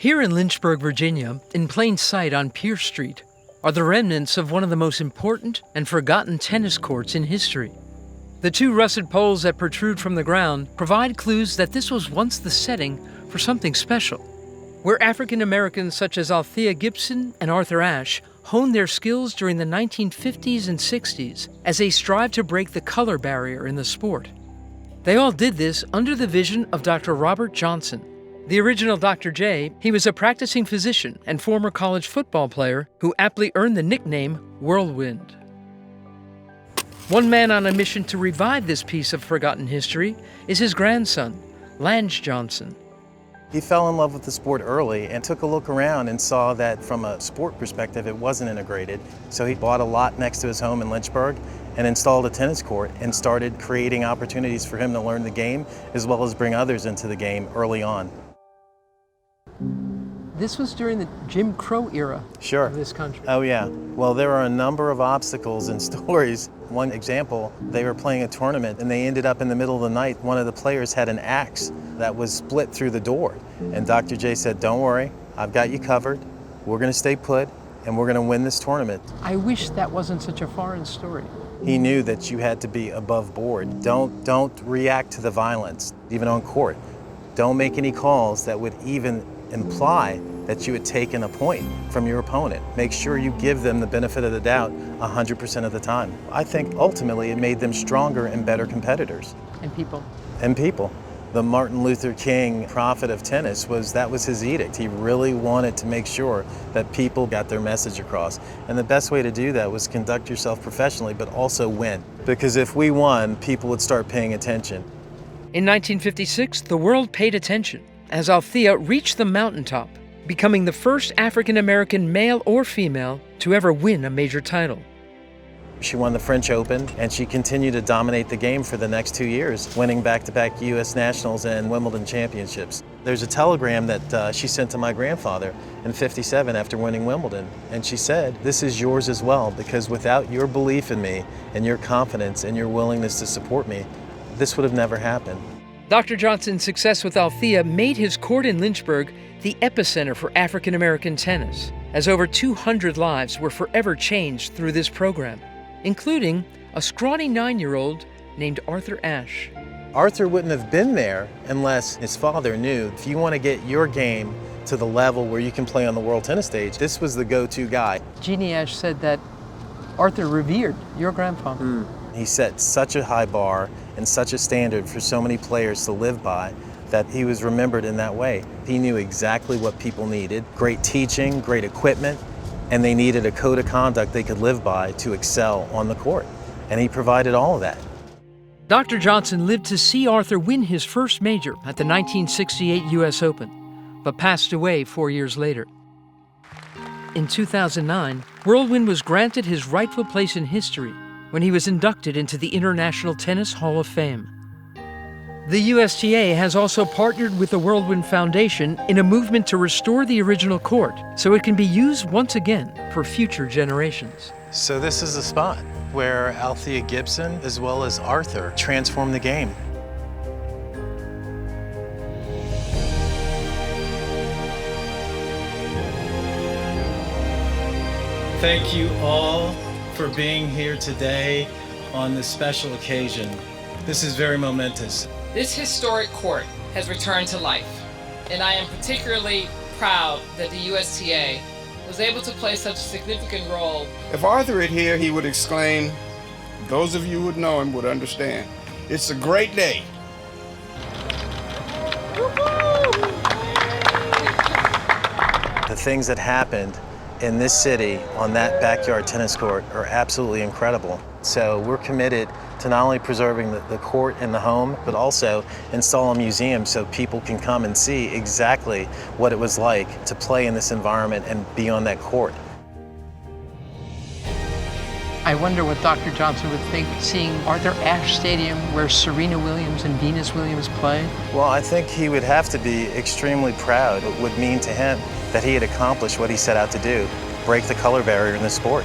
Here in Lynchburg, Virginia, in plain sight on Pierce Street, are the remnants of one of the most important and forgotten tennis courts in history. The two rusted poles that protrude from the ground provide clues that this was once the setting for something special, where African Americans such as Althea Gibson and Arthur Ashe honed their skills during the 1950s and 60s as they strived to break the color barrier in the sport. They all did this under the vision of Dr. Robert Johnson. The original Dr. J, he was a practicing physician and former college football player who aptly earned the nickname Whirlwind. One man on a mission to revive this piece of forgotten history is his grandson, Lange Johnson. He fell in love with the sport early and took a look around and saw that from a sport perspective it wasn't integrated. So he bought a lot next to his home in Lynchburg and installed a tennis court and started creating opportunities for him to learn the game as well as bring others into the game early on. This was during the Jim Crow era of this country. Oh yeah. Well, there are a number of obstacles and stories. One example, they were playing a tournament and they ended up in the middle of the night. One of the players had an axe that was split through the door. And Dr. J said, "Don't worry, I've got you covered. We're gonna stay put and we're gonna win this tournament." I wish that wasn't such a foreign story. He knew that you had to be above board. Don't react to the violence, even on court. Don't make any calls that would even imply that you had taken a point from your opponent. Make sure you give them the benefit of the doubt 100% of the time. I think ultimately it made them stronger and better competitors. And people. And people. The Martin Luther King prophet of tennis that was his edict. He really wanted to make sure that people got their message across. And the best way to do that was conduct yourself professionally, but also win. Because if we won, people would start paying attention. In 1956, the world paid attention as Althea reached the mountaintop, becoming the first African-American male or female to ever win a major title. She won the French Open, and she continued to dominate the game for the next 2 years, winning back-to-back U.S. Nationals and Wimbledon championships. There's a telegram that she sent to my grandfather in '57 after winning Wimbledon, and she said, "This is yours as well, because without your belief in me and your confidence and your willingness to support me, this would have never happened." Dr. Johnson's success with Althea made his court in Lynchburg the epicenter for African-American tennis, as over 200 lives were forever changed through this program, including a scrawny 9-year-old named Arthur Ashe. Arthur wouldn't have been there unless his father knew if you want to get your game to the level where you can play on the world tennis stage, this was the go-to guy. Jeannie Ashe said that Arthur revered your grandfather. He set such a high bar and such a standard for so many players to live by that he was remembered in that way. He knew exactly what people needed: great teaching, great equipment, and they needed a code of conduct they could live by to excel on the court. And he provided all of that. Dr. Johnson lived to see Arthur win his first major at the 1968 U.S. Open, but passed away 4 years later. In 2009, Whirlwind was granted his rightful place in history when he was inducted into the International Tennis Hall of Fame. The USTA has also partnered with the Whirlwind Foundation in a movement to restore the original court so it can be used once again for future generations. So this is the spot where Althea Gibson as well as Arthur transformed the game. Thank you all for being here today on this special occasion. This is very momentous. This historic court has returned to life, and I am particularly proud that the USTA was able to play such a significant role. If Arthur were here, he would exclaim, those of you who would know him would understand, it's a great day. The things that happened in this city on that backyard tennis court are absolutely incredible. So we're committed to not only preserving the court and the home, but also install a museum so people can come and see exactly what it was like to play in this environment and be on that court. I wonder what Dr. Johnson would think seeing Arthur Ashe Stadium where Serena Williams and Venus Williams play. Well, I think he would have to be extremely proud. It would mean to him that he had accomplished what he set out to do, break the color barrier in the sport.